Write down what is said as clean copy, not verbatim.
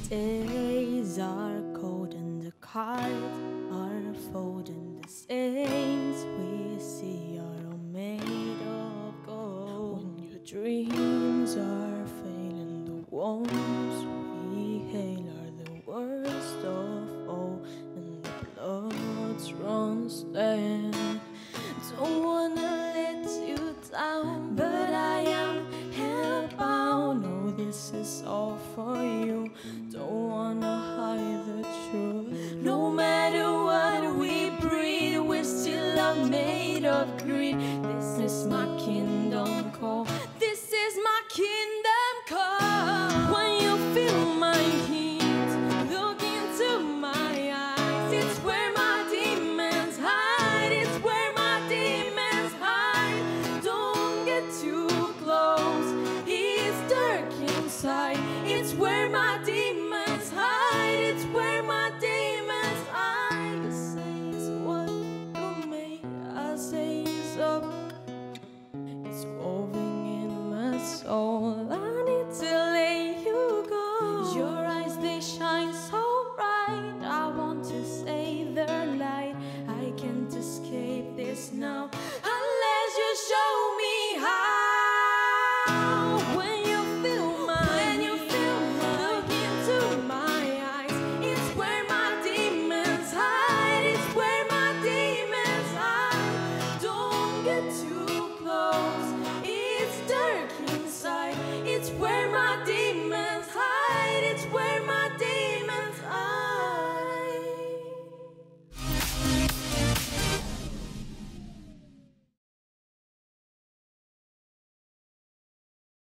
days are cold and the cards are folding. The saints we see are all made of gold. When your dreams are failing, the wounds we hail are the worst of all, and the bloods run stand. Don't wanna let you down, but I am hellbound. Oh, this is all for you. Don't wanna hide the truth. No matter what we breed, we still are made of greed. This is my kingdom call. This is my kingdom call. When you feel my heat, look into my eyes. It's where my demons hide. It's where my demons hide. Don't get too close. It's dark inside. It's where my demons hide. It's where my demons hide. You say it's what you made. I say it's up. It's woven in my soul. I need to let you go. Your eyes, they shine so bright. I want to save their light. I can't escape this now unless you show me how. When you feel my look into my eyes. It's where my demons hide. It's where my demons hide. Don't get too close. It's dark inside. It's where my